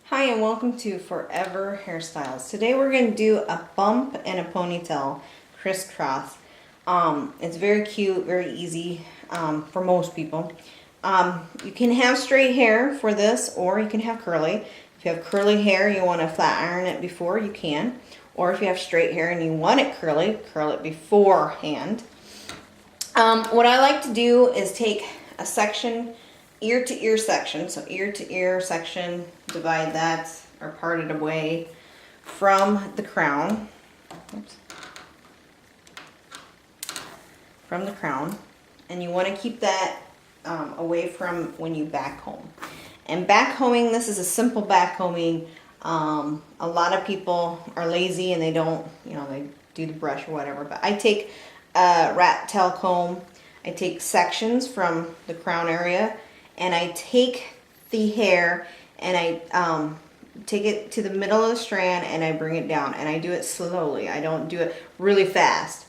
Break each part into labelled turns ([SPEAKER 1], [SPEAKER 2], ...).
[SPEAKER 1] Hi and welcome to Forever Hairstyles. Today we're going to do a bump and a ponytail crisscross. It's very cute, very easy for most people. You can have straight hair for this, or you can have curly. If you have curly hair, you want to flat iron it before, you can. Or if you have straight hair and you want it curly, curl it beforehand. What I like to do is take a section, ear to ear section, so ear to ear section, divide that or part it away from the crown. Oops. From the crown, and you want to keep that away from when you back comb. And back combing, this is a simple back combing. A lot of people are lazy and they don't, they do the brush or whatever, but I take a rat tail comb. I take sections from the crown area, and I take the hair and I take it to the middle of the strand and I bring it down, and I do it slowly. I don't do it really fast.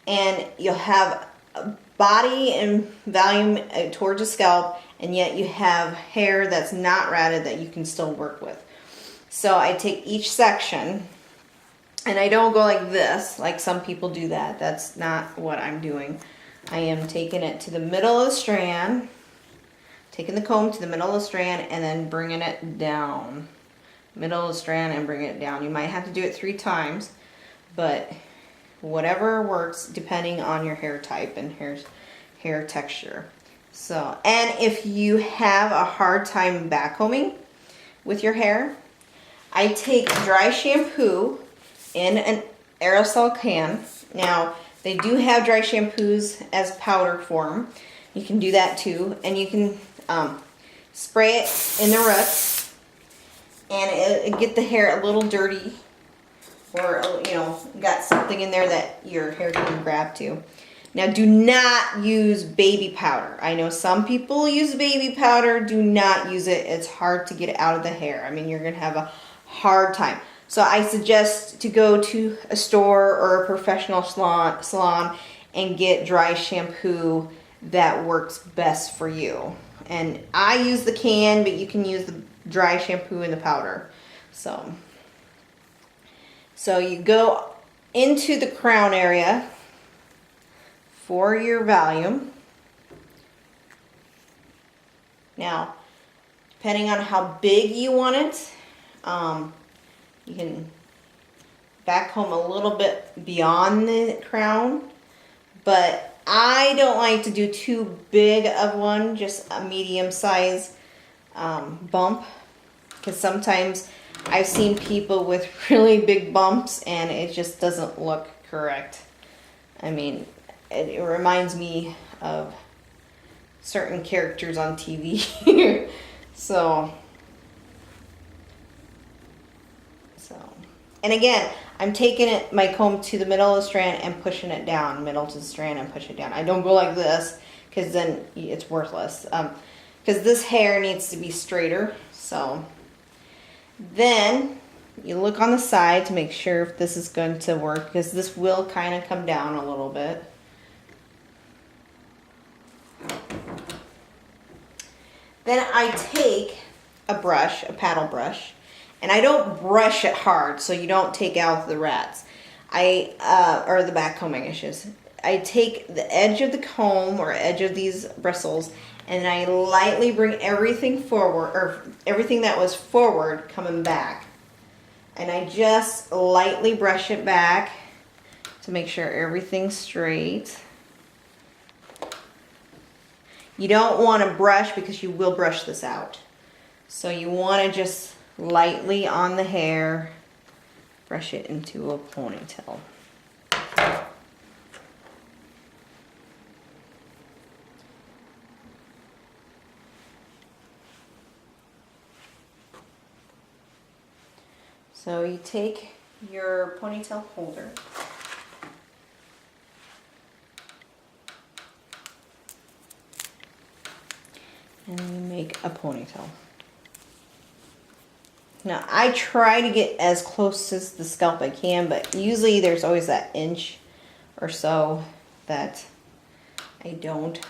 [SPEAKER 1] And you'll have a body and volume towards the scalp, and yet you have hair that's not ratted that you can still work with. So I take each section, and I don't go like this, like some people do that. That's not what I'm doing. I am taking it to the middle of the strand, taking the comb to the middle of the strand, and then bringing it down. Middle of the strand and bringing it down. You might have to do it 3 times, but whatever works depending on your hair type and hair texture. So, and if you have a hard time back combing with your hair, I take dry shampoo in an aerosol can. Now, they do have dry shampoos as powder form. You can do that too, and you can spray it in the roots, and it get the hair a little dirty, or got something in there that your hair can grab to. Now, do not use baby powder. I know some people use baby powder. Do not use it. It's hard to get it out of the hair. I mean, you're gonna have a hard time. So I suggest to go to a store or a professional salon and get dry shampoo that works best for you. And I use the can, but you can use the dry shampoo and the powder. So you go into the crown area for your volume. Now, depending on how big you want it, you can back comb a little bit beyond the crown, but I don't like to do too big of one, just a medium size bump, because sometimes I've seen people with really big bumps and it just doesn't look correct. I mean, it reminds me of certain characters on TV. So, and again, I'm taking my comb to the middle of the strand and pushing it down, middle to the strand and push it down. I don't go like this, because then it's worthless. Because this hair needs to be straighter. So then you look on the side to make sure if this is going to work, because this will kind of come down a little bit. Then I take a brush, a paddle brush, and I don't brush it hard so you don't take out the rats. Or the back combing issues. I take the edge of the comb or edge of these bristles, and I lightly bring everything forward, or everything that was forward coming back. And I just lightly brush it back to make sure everything's straight. You don't want to brush, because you will brush this out. So you want to just lightly on the hair brush it into a ponytail. So you take your ponytail holder, and you make a ponytail. Now, I try to get as close as the scalp I can, but usually there's always that inch or so that I don't.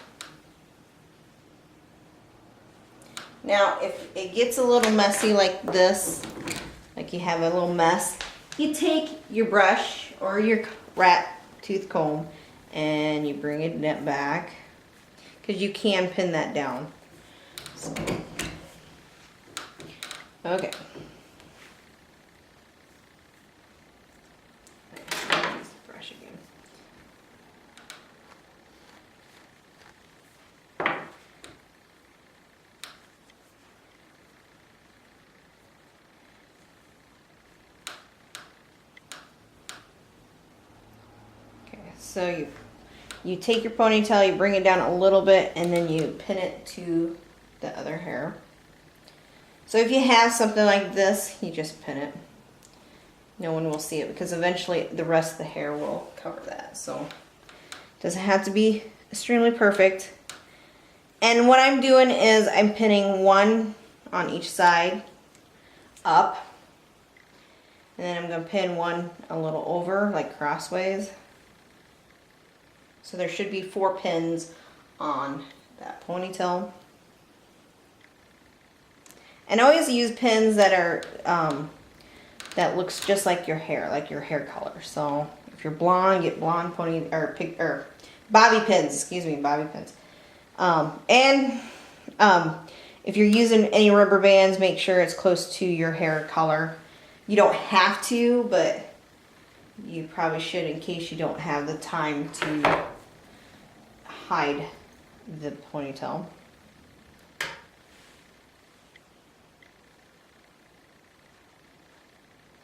[SPEAKER 1] Now, if it gets a little messy like this, like you have a little mess, you take your brush or your rat tooth comb and you bring it back, because you can pin that down. So, okay. Use the brush again. So you take your ponytail, you bring it down a little bit, and then you pin it to the other hair. So if you have something like this, you just pin it. No one will see it because eventually the rest of the hair will cover that. So it doesn't have to be extremely perfect. And what I'm doing is I'm pinning one on each side up. And then I'm going to pin one a little over, like crossways. So there should be 4 pins on that ponytail. And always use pins that are that looks just like your hair color. So if you're blonde, get blonde pony or bobby pins. Excuse me, bobby pins. If you're using any rubber bands, make sure it's close to your hair color. You don't have to, but you probably should in case you don't have the time to hide the ponytail.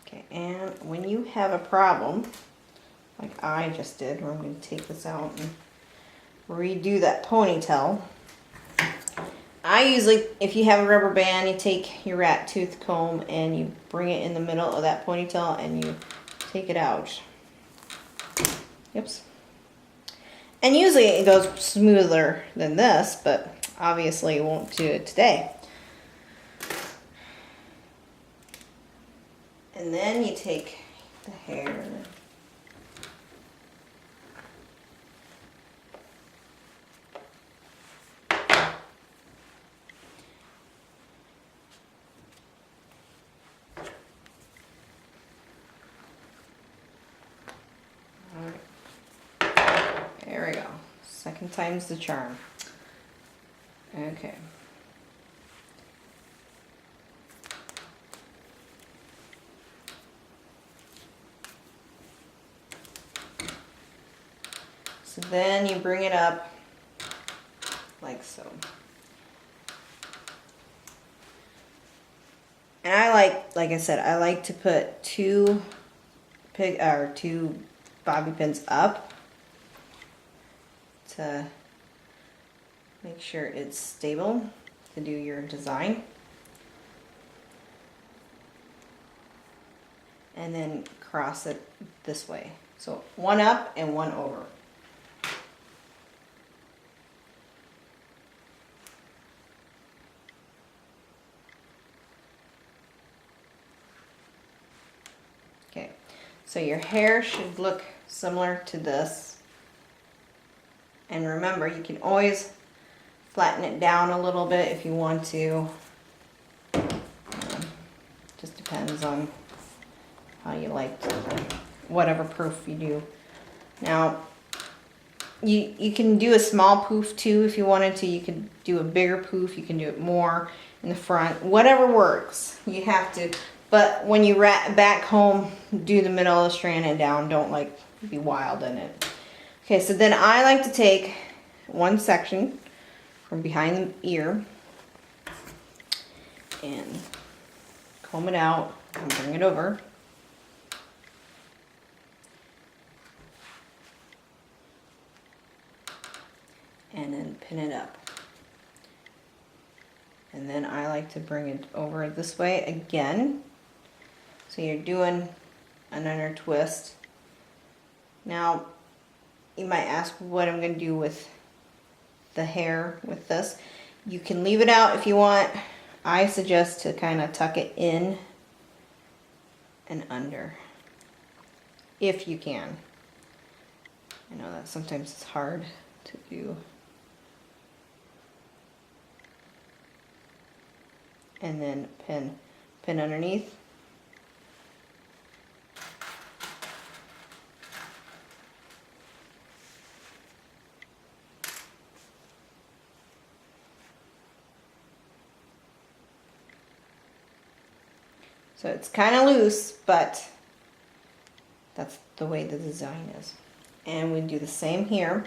[SPEAKER 1] Okay, and when you have a problem, like I just did, where I'm going to take this out and redo that ponytail, I usually, if you have a rubber band, you take your rat tooth comb and you bring it in the middle of that ponytail and you take it out. Oops. And usually it goes smoother than this, but obviously it won't do it today. And then you take the hair. There we go. Second time's the charm. Okay. So then you bring it up like so. And I like I said, I like to put two bobby pins up to make sure it's stable to do your design. And then cross it this way. So one up and one over. Okay, so your hair should look similar to this. And remember, you can always flatten it down a little bit if you want to. Just depends on how you like to, whatever poof you do. Now, you can do a small poof too if you wanted to. You could do a bigger poof. You can do it more in the front. Whatever works. You have to. But when you back home, do the middle of the strand and down. Don't like be wild in it. Okay, so then I like to take one section from behind the ear and comb it out and bring it over. And then pin it up. And then I like to bring it over this way again. So you're doing another twist. Now, you might ask what I'm going to do with the hair with this. You can leave it out if you want. I suggest to kind of tuck it in and under, if you can. I know that sometimes it's hard to do. and then pin underneath. So it's kind of loose, but that's the way the design is. And we do the same here.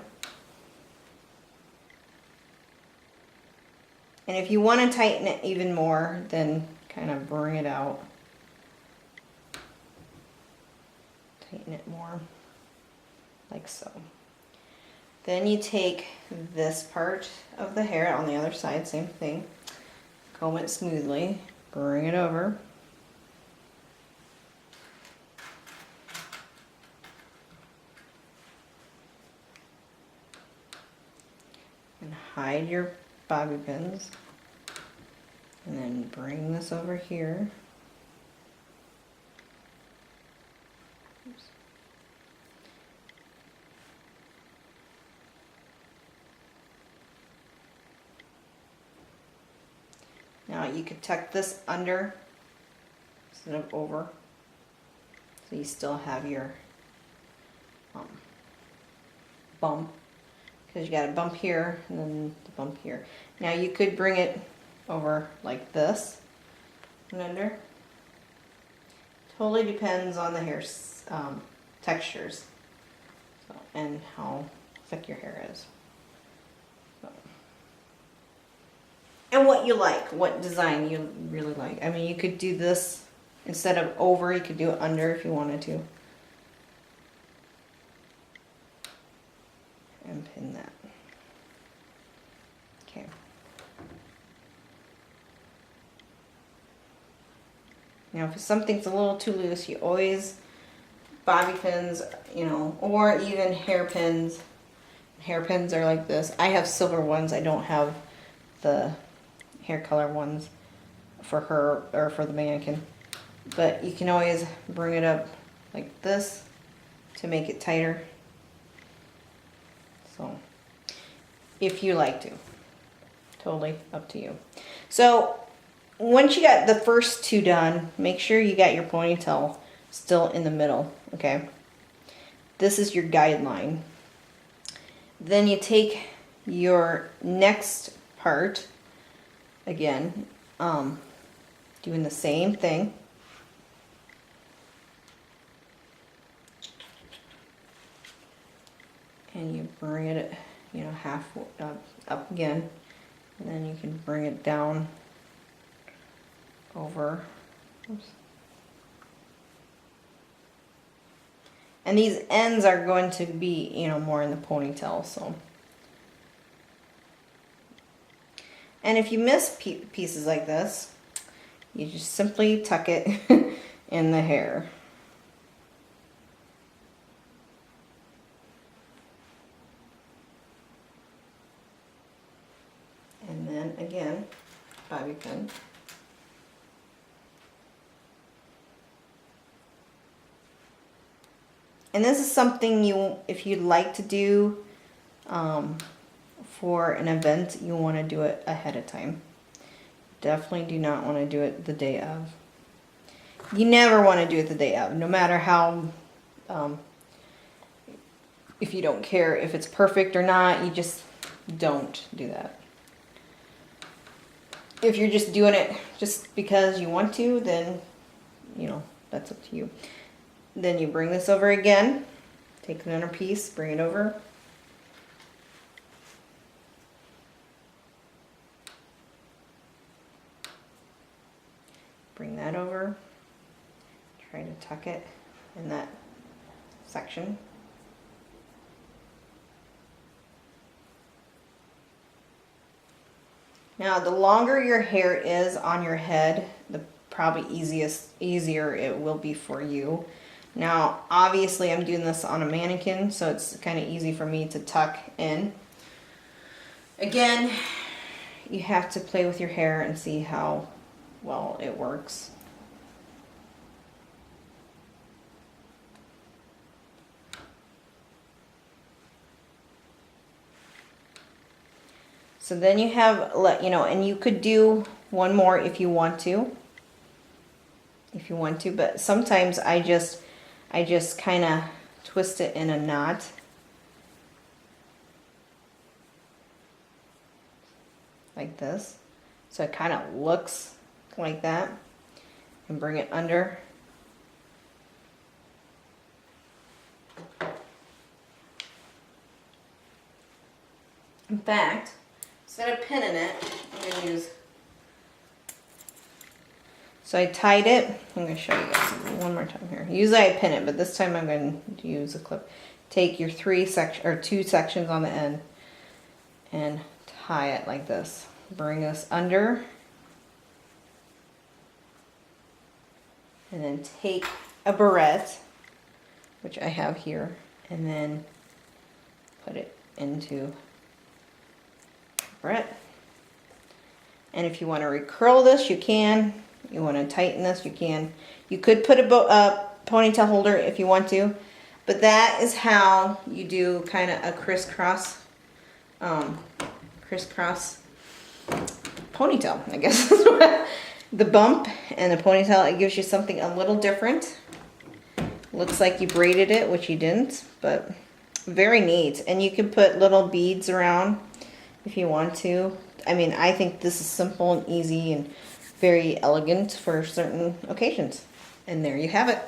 [SPEAKER 1] And if you want to tighten it even more, then kind of bring it out. Tighten it more, like so. Then you take this part of the hair on the other side, same thing. Comb it smoothly, bring it over. And hide your bobby pins. And then bring this over here. Oops. Now you could tuck this under instead of over, so you still have your bump, because you got a bump here and then the bump here. Now you could bring it over like this and under. Totally depends on the hair textures, so, and how thick your hair is. So. And what you like, what design you really like. I mean, you could do this instead of over, you could do it under if you wanted to. And pin that. Okay. Now, if something's a little too loose, you always bobby pins, you know, or even hairpins. Hairpins are like this. I have silver ones. I don't have the hair color ones for her or for the mannequin. But you can always bring it up like this to make it tighter. So, if you like to. Totally up to you. So, once you got the first two done, make sure you got your ponytail still in the middle, okay? This is your guideline. Then you take your next part, again, doing the same thing. And you bring it, you know, half up again, and then you can bring it down over. Oops. And these ends are going to be, you know, more in the ponytail, so. And if you miss pieces like this, you just simply tuck it in the hair. And then again, bobby pin. And this is something you, if you'd like to do for an event, you want to do it ahead of time. Definitely do not want to do it the day of. You never want to do it the day of, no matter how, if you don't care if it's perfect or not, you just don't do that. If you're just doing it just because you want to, then, you know, that's up to you. Then you bring this over again, take another piece, bring it over. Bring that over, try to tuck it in that section. Now, the longer your hair is on your head, the probably easier it will be for you. Now, obviously I'm doing this on a mannequin, so it's kind of easy for me to tuck in. Again, you have to play with your hair and see how well it works. So then you have, and you could do one more if you want to. But sometimes I just kind of twist it in a knot. Like this. So it kind of looks like that. And bring it under. In fact, instead of pinning it, I'm going to use... So I tied it. I'm going to show you guys one more time here. Usually I pin it, but this time I'm going to use a clip. Take your two sections on the end and tie it like this. Bring this under. And then take a barrette, which I have here, and then put it into barrette. And if you want to recurl this, you can. You want to tighten this, you can. You could put a ponytail holder if you want to, but that is how you do kind of a crisscross ponytail, I guess. The bump and the ponytail, it gives you something a little different. Looks like you braided it, which you didn't, but very neat. And you can put little beads around if you want to. I mean, I think this is simple and easy and very elegant for certain occasions. And there you have it.